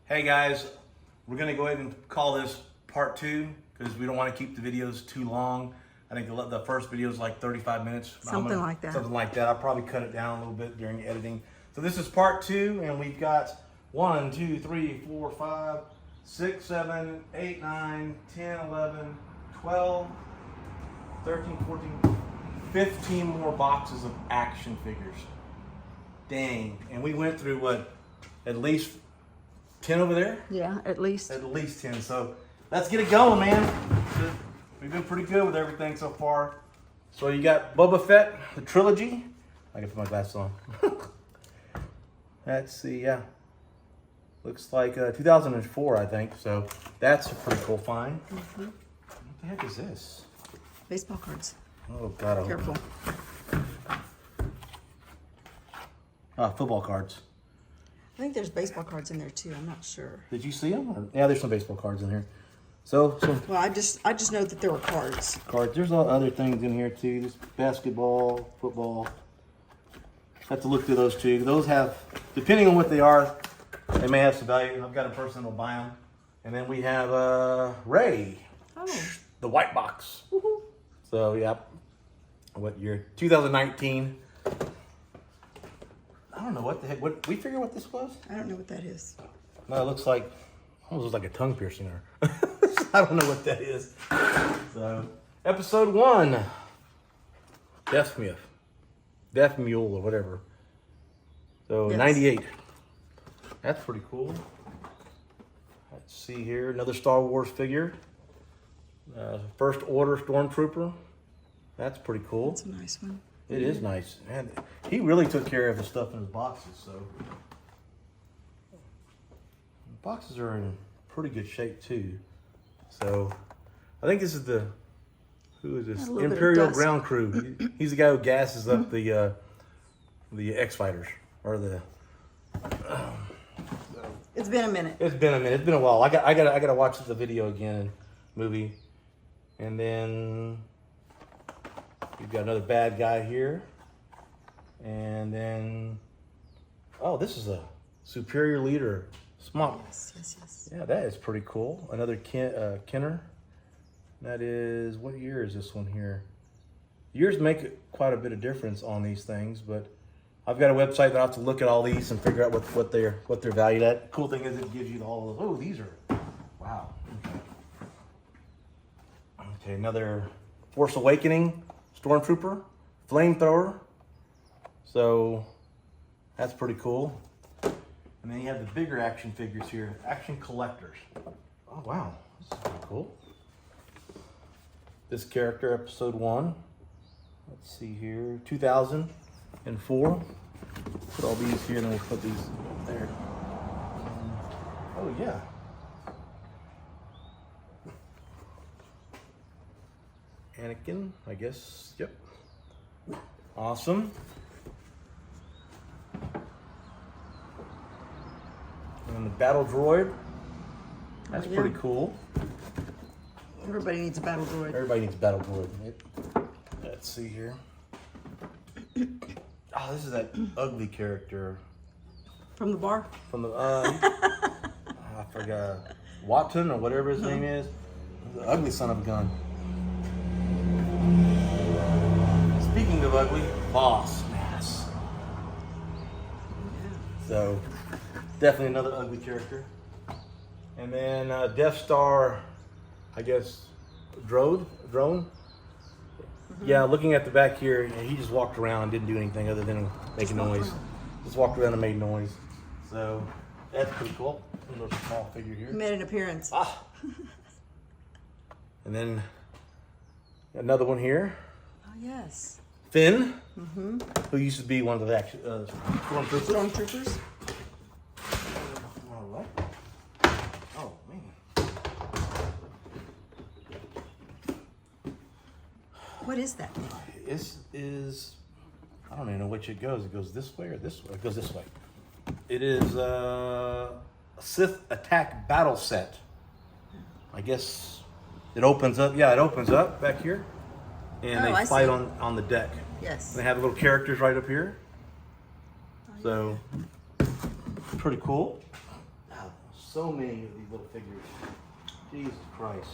Hey guys, we're gonna go ahead and call this part 2 because we don't want to keep the videos too long. I think the first video is like 35 minutes. Something like that. Something like that. I'll probably cut it down a little bit during editing. So this is part 2, and we've got 1, 2, 3, 4, 5, 6, 7, 8, 9, 10, 11, 12, 13, 14, 15 more boxes of action figures. Dang. And we went through what, at least 10 over there? Yeah, at least. At least 10. So let's get it going, man. We've been pretty good with everything so far. So you got Boba Fett, the trilogy. I can put my glasses on. Let's see, yeah. Looks like 2004, I think. So that's a pretty cool find. Mm-hmm. What the heck is this? Baseball cards. Oh, God. Careful. Football cards. I think there's baseball cards in there too. I'm not sure. Did you see them? Yeah, there's some baseball cards in here. So Well, I just know that there were cards. cards. There's a lot of other things in here too. This basketball, football. Have to look through those too. Those have, depending on what they are, they may have some value. I've got a person that'll buy them. And then we have Ray, the white box. Woohoo. So yeah, what year? 2019. I don't know what the heck. What we figure what this was? I don't know what that is. No, it looks like almost like a tongue piercing. Or I don't know what that is. So episode 1, Death Mule or whatever. So Yes. 98. That's pretty cool. Let's see here, another Star Wars figure. First Order Stormtrooper. That's pretty cool. That's a nice one. It is nice. Man, he really took care of the stuff in his boxes, so. The boxes are in pretty good shape too. So, I think this is who is this? A little bit of Imperial dust. Ground Crew. He's the guy who gasses up the X-Fighters, or the. It's been a minute. It's been a minute. It's been a while. I gotta watch the video again, movie, and then. We've got another bad guy here. And then, oh, this is a superior leader. Smart. Yes. Yeah, that is pretty cool. Another Kenner. That is, what year is this one here? Years make quite a bit of difference on these things, but I've got a website that I have to look at all these and figure out what they're valued at. Cool thing is it gives you all of, oh, these are, wow. Okay, another Force Awakening. Stormtrooper, flamethrower. So that's pretty cool. And then you have the bigger action figures here, action collectors. Oh wow, this is pretty cool. This character, episode 1. Let's see here, 2004. Put all these here, and then we'll put these there. Oh yeah. Anakin, I guess. Yep. Awesome. And the battle droid. That's yeah. pretty cool. Everybody needs a battle droid. Everybody needs a battle droid. Let's see here. Oh, this is that ugly character From the bar? from the I forgot, Watton or whatever his name is. The ugly son of a gun. Speaking of ugly, Boss Mass. Yeah. So, definitely another ugly character. And then Death Star, I guess, drone? Mm-hmm. Yeah, looking at the back here, he just walked around and didn't do anything other than making noise. Just walked around and made noise. So, that's pretty cool. A little small figure here. He made an appearance. And then another one here. Oh, yes. Finn, who used to be one of the action stormtroopers. Stormtroopers. All right. Oh man. What is that thing? This is, I don't even know which it goes. It goes this way or this way. It goes this way. It is a Sith attack battle set. I guess it opens up. Yeah, it opens up back here, and I they fight see. on the deck. Yes. And they have little characters right up here. So pretty cool. So many of these little figures. Jesus Christ.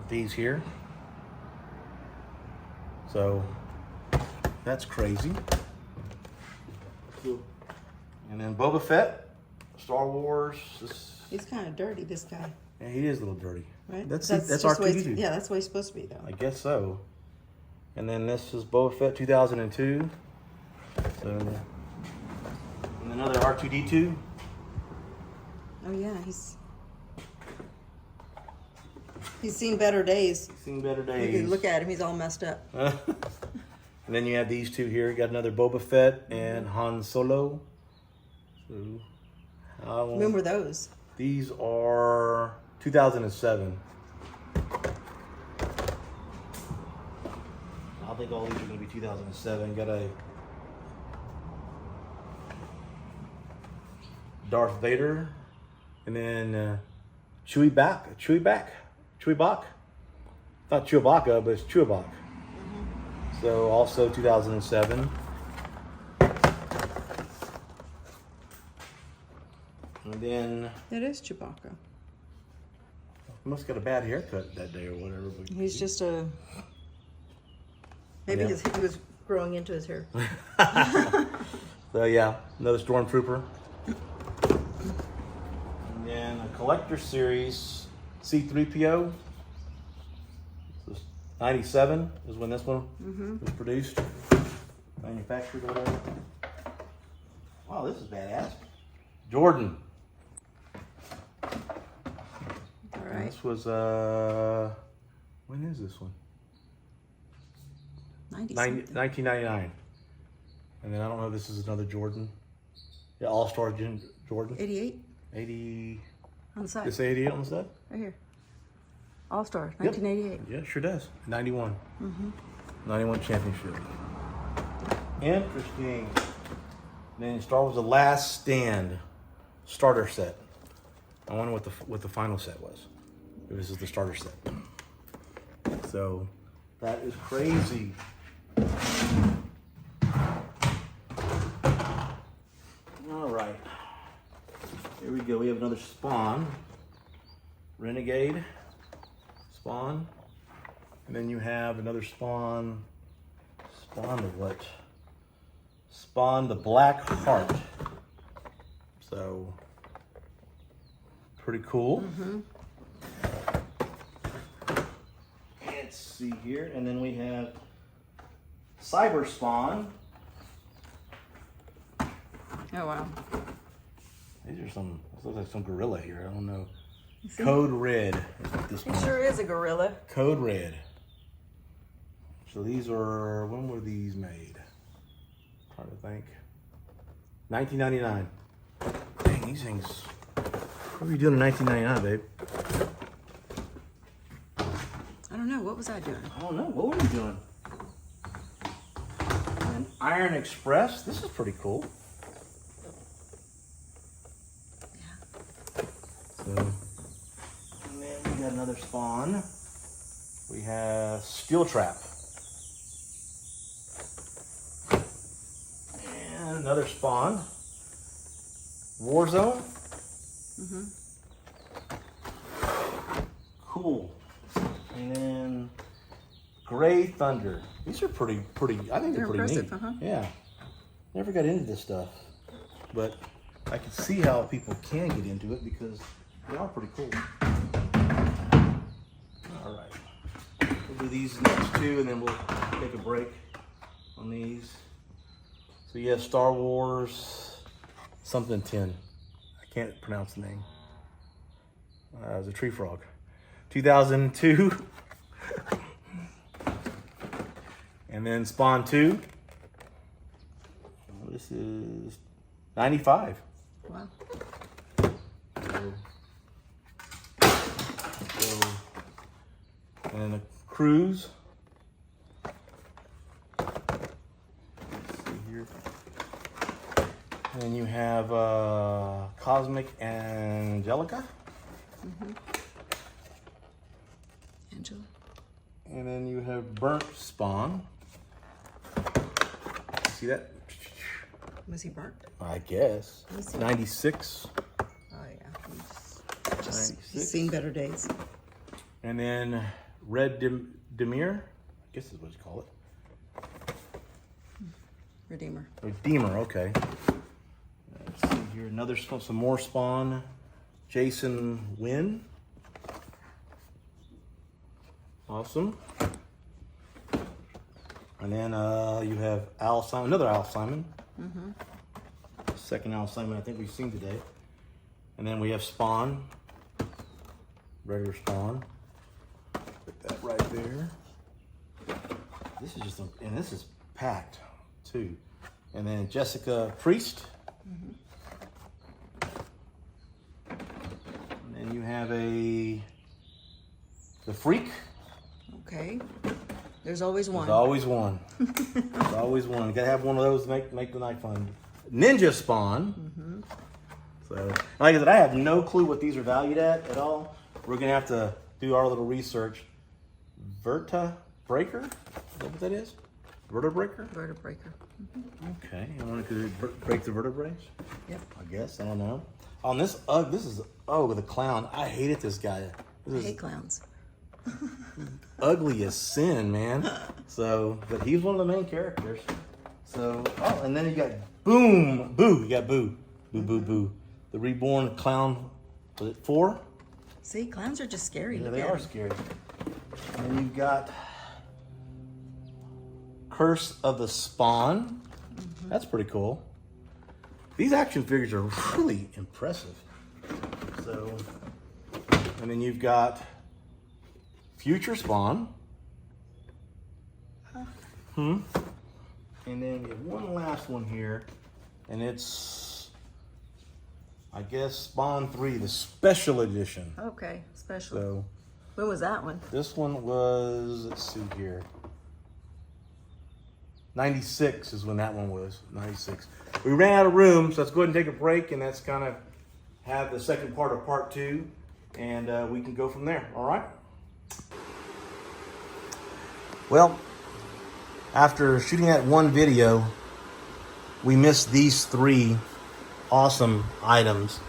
These here. So that's crazy. And then Boba Fett, Star Wars. He's kind of dirty, this guy. Yeah, he is a little dirty. Right? That's just the way R2D2. yeah, that's the way he's supposed to be, though. I guess so. And then this is Boba Fett 2002. So, and another R2D2. Oh yeah, he's seen better days. Seen better You days. can look at him; he's all messed up. And then you have these two here. You got another Boba Fett and Han Solo. So, When were those? these are 2007. I think all these are going to be 2007. Got a Darth Vader, and then Chewbacca. Not Chewbacca, but it's Chewbacca. So also 2007. And then It is Chewbacca. he must have got a bad haircut that day or whatever. But He's just a. Maybe Yeah. he was growing into his hair. So yeah, another Stormtrooper. And then a collector series, C-3PO. This is 97 is when this one was produced, manufactured or whatever. Wow, this is badass. Jordan. All And right. this was when is this one? 1999. And then I don't know if this is another Jordan. Yeah, All-Star Jordan. 88 80. on the side. Does it say 88 on the side? Right here. All Star, Yep. 1988. Yeah, it sure does. 91. 91 championship. Interesting. Then Star Wars: The Last Stand starter set. I wonder what the final set was. This is the starter set. So that is crazy. All right. Here we go. We have another Spawn. Renegade. Spawn. And then you have another Spawn. Spawn the what? Spawn the Black Heart. So, pretty cool. Let's see here. And then we have Cyber Spawn. Oh, wow. These are some, this looks like some gorilla here. I don't know. see? Code Red is what this He one. sure is a gorilla. Code Red. So these are, when were these made? Trying to think. 1999. Dang, these things. What were you doing in 1999, babe? I don't know. What was I doing? I don't know. What were you doing? And Iron Express. This is pretty cool. So, and then we got another Spawn. We have Steel Trap. And another Spawn. Warzone. Cool. And then Gray Thunder. These are pretty. I think they're pretty impressive, neat. Yeah. Never got into this stuff, but I can see how people can get into it because they are pretty cool. All right. We'll do these next two, and then we'll take a break on these. So you have Star Wars something 10. I can't pronounce the name. It was a tree frog. 2002. And then Spawn 2. This is 95. Wow. So, and then the Cruise. Let's see here. And then you have Cosmic Angelica. Angela. And then you have Burnt Spawn. See that? Was he burnt? I guess. Let me see. 96. 96. seen better days. And then red Demir, I guess is what you call it. Redeemer. Redeemer, okay. Let's see here, another some more spawn. Jason Wynn. Awesome. And then you have Al Simon, another Al Simon. Second Al Simon I think we've seen today. And then we have Spawn. Regular Spawn. Put that right there. This is just, and this is packed too. And then Jessica Priest. And then you have the Freak. Okay. There's always one. There's always one. There's always one. You gotta have one of those to make the night fun. Ninja Spawn. So, like I said, I have no clue what these are valued at all. We're gonna have to do our little research. Verta Breaker? Is that what that is? Vertebreaker? Vertebreaker. Okay. I want to break the vertebrae? Yep. I guess. I don't know. On this, this is the clown. I hated this guy. I hate clowns. Ugly as sin, man. So, but he's one of the main characters. So, and then you got Boo. You got Boo. Boo. The reborn clown. Was it 4? See, clowns are just scary. Yeah, Look they at are 'em. scary. And you've got Curse of the Spawn. That's pretty cool. These action figures are really impressive. So, and then you've got Future Spawn. And then you have one last one here, and it's, I guess, Spawn 3, the special edition. Okay, special. So When was that one? this one was, let's see here, 96 is when that one was, 96. We ran out of room, so let's go ahead and take a break, and that's kind of have the second part of part 2, and we can go from there, all right? Well, after shooting that one video, we missed these 3 awesome items.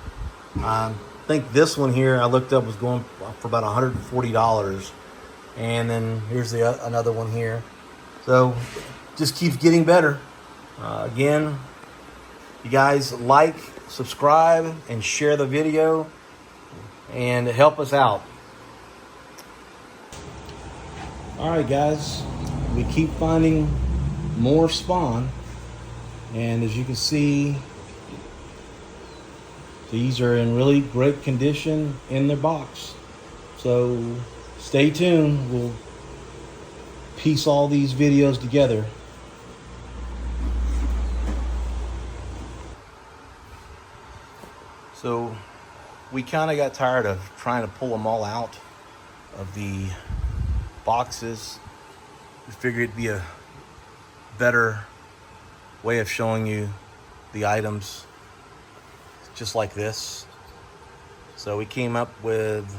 I think this one here I looked up was going for about $140, and then here's another one here. So just keeps getting better. Again, you guys like, subscribe, and share the video, and help us out. All right, guys, we keep finding more Spawn, and as you can see, these are in really great condition in their box. So stay tuned. We'll piece all these videos together. So we kind of got tired of trying to pull them all out of the boxes. We figured it'd be a better way of showing you the items just like this. So we came up with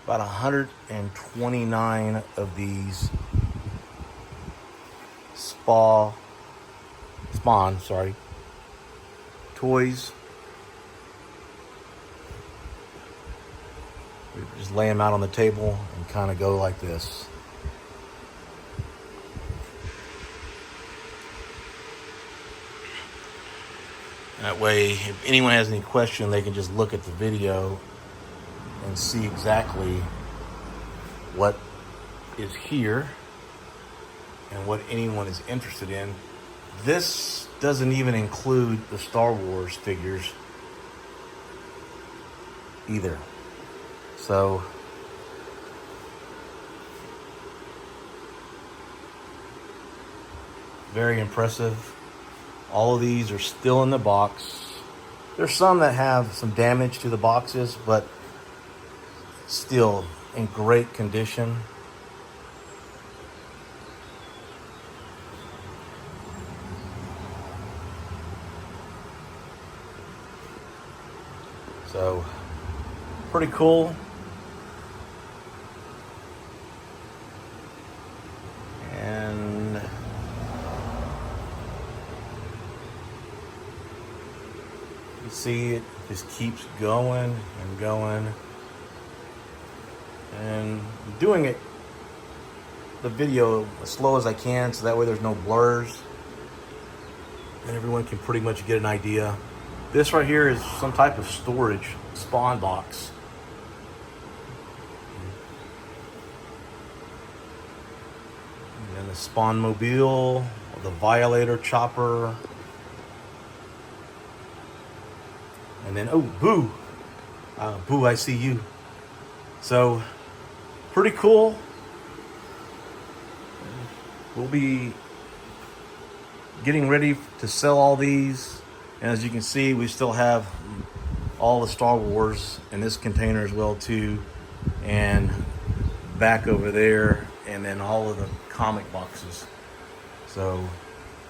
about 129 of these Spawn toys. We just lay them out on the table and kind of go like this. That way, if anyone has any question, they can just look at the video and see exactly what is here and what anyone is interested in. This doesn't even include the Star Wars figures either. So very impressive. All of these are still in the box. There's some that have some damage to the boxes, but still in great condition. So, pretty cool. And you see it just keeps going and going And I'm doing it, the video, as slow as I can, so that way there's no blurs. And everyone can pretty much get an idea. This right here is some type of storage spawn box. And the spawn mobile, the violator chopper. And then, oh, Boo. Boo, I see you. So, pretty cool. We'll be getting ready to sell all these. And as you can see, we still have all the Star Wars in this container as well too. And back over there, and then all of the comic boxes. So,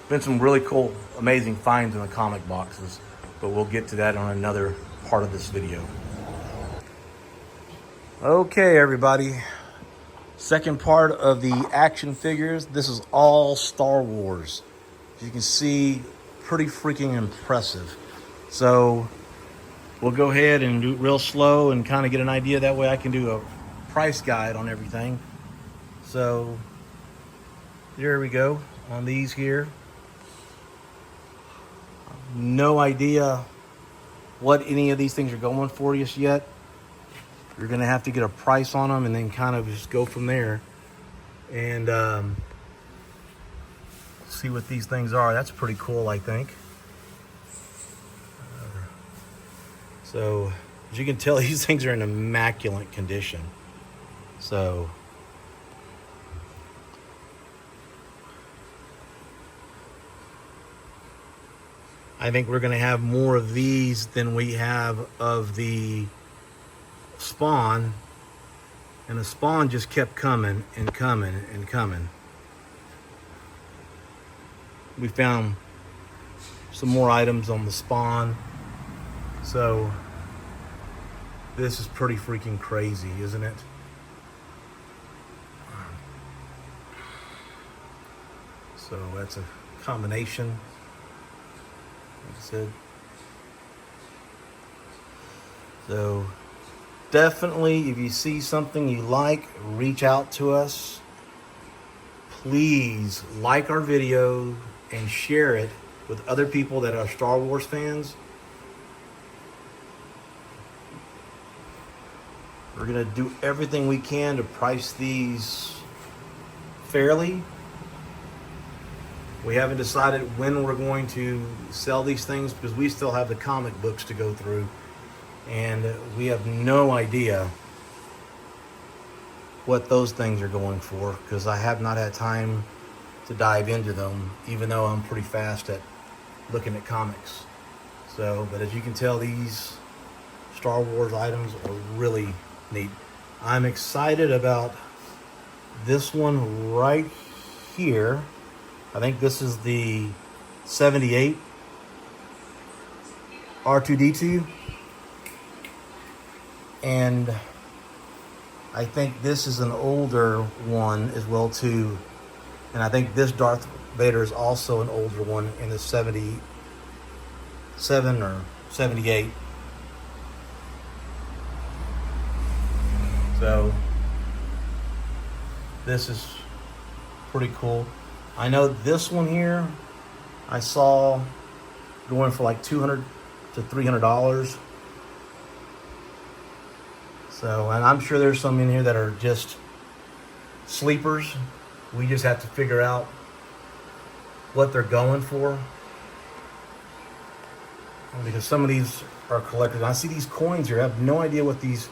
been some really cool, amazing finds in the comic boxes. But we'll get to that on another part of this video. Okay, everybody. Second part of the action figures. This is all Star Wars. As you can see, pretty freaking impressive. So we'll go ahead and do it real slow and kind of get an idea. That way I can do a price guide on everything. So there we go on these here. No idea what any of these things are going for just yet. You're gonna have to get a price on them and then kind of just go from there and see what these things are. That's pretty cool, I think. So as you can tell, these things are in immaculate condition. So I think we're gonna have more of these than we have of the Spawn, and the Spawn just kept coming and coming and coming. We found some more items on the Spawn, so this is pretty freaking crazy, isn't it? So that's a combination, like I said. So definitely, if you see something you like, reach out to us. Please like our video and share it with other people that are Star Wars fans. We're gonna do everything we can to price these fairly. We haven't decided when we're going to sell these things because we still have the comic books to go through. And we have no idea what those things are going for because I have not had time to dive into them, even though I'm pretty fast at looking at comics. So, but as you can tell, these Star Wars items are really neat. I'm excited about this one right here. I think this is the 78 R2-D2. And I think this is an older one as well too. And I think this Darth Vader is also an older one in the 77 or 78. So this is pretty cool. I know this one here I saw going for like $200 to $300. So, and I'm sure there's some in here that are just sleepers. We just have to figure out what they're going for. Because some of these are collectors. I see these coins here. I have no idea what these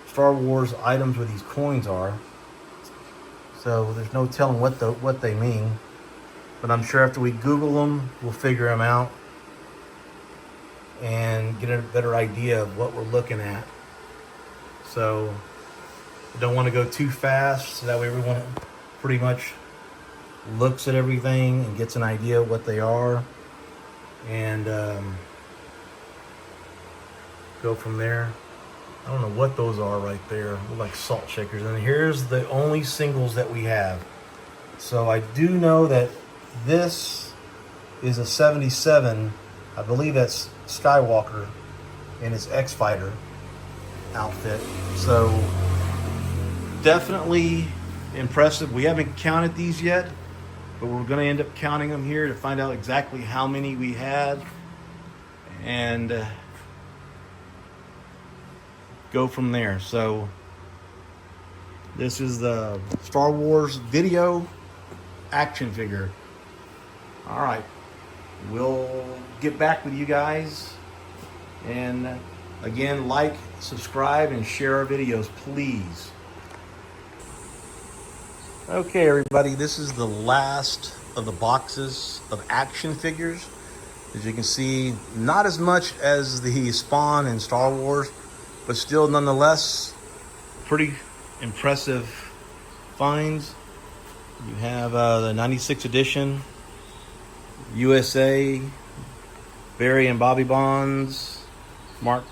Star Wars items with these coins are. So there's no telling what they mean. But I'm sure after we Google them, we'll figure them out and get a better idea of what we're looking at. So I don't want to go too fast, so that way everyone pretty much looks at everything and gets an idea of what they are, and go from there. I don't know what those are right there. They're like salt shakers. And here's the only singles that we have. So I do know that this is a 77. I believe that's Skywalker in his X-Fighter outfit. So definitely impressive. We haven't counted these yet, but we're going to end up counting them here to find out exactly how many we had and go from there. So this is the Star Wars video action figure. All right, we'll get back with you guys, and again, like, subscribe, and share our videos, please. Okay, everybody, this is the last of the boxes of action figures. As you can see, not as much as the Spawn and Star Wars, but still nonetheless pretty impressive finds. You have the 96 edition USA, Barry and Bobby Bonds, Mark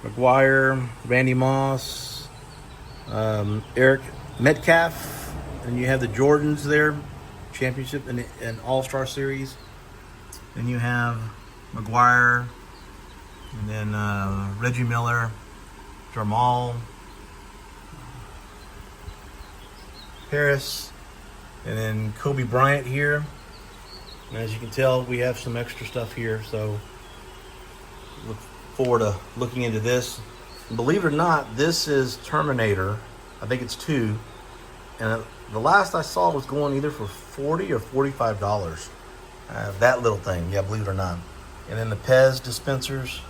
McGuire, Randy Moss, Eric Metcalf, and you have the Jordans there, championship and All-Star Series. Then you have McGuire, and then Reggie Miller, Jamal Harris, and then Kobe Bryant here. And as you can tell, we have some extra stuff here, so look forward to looking into this. And believe it or not, this is Terminator. I think it's 2, and the last I saw was going either for $40 or $45. That little thing, yeah, believe it or not. And then the Pez dispensers.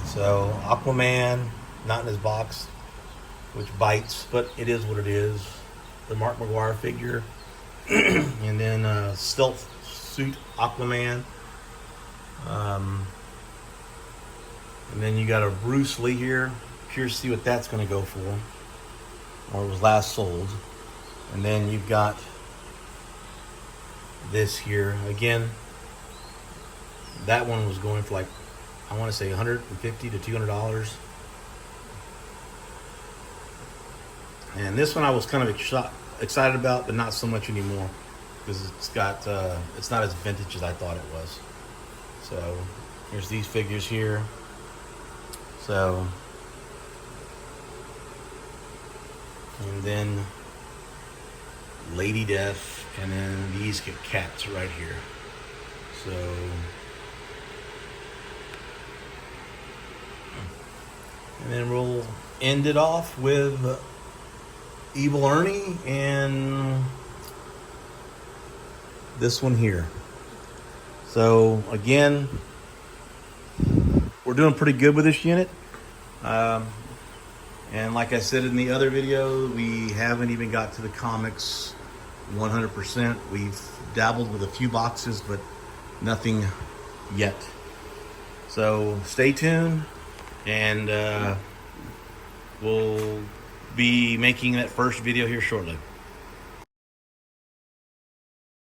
So Aquaman, not in his box, which bites, but it is what it is. The Mark McGuire figure, and then stealth suit Aquaman. And then you got a Bruce Lee here. Curious to see what that's going to go for, or it was last sold. And then you've got this here again. That one was going for like, I want to say $150 to $200. And this one I was kind of excited about, but not so much anymore, because it's not as vintage as I thought it was. So here's these figures here. So, and then Lady Death, and then these get cats right here. So, and then we'll end it off with Evil Ernie and this one here. So again, we're doing pretty good with this unit. And like I said in the other video, we haven't even got to the comics 100%. We've dabbled with a few boxes, but nothing yet. So stay tuned, and we'll be making that first video here shortly.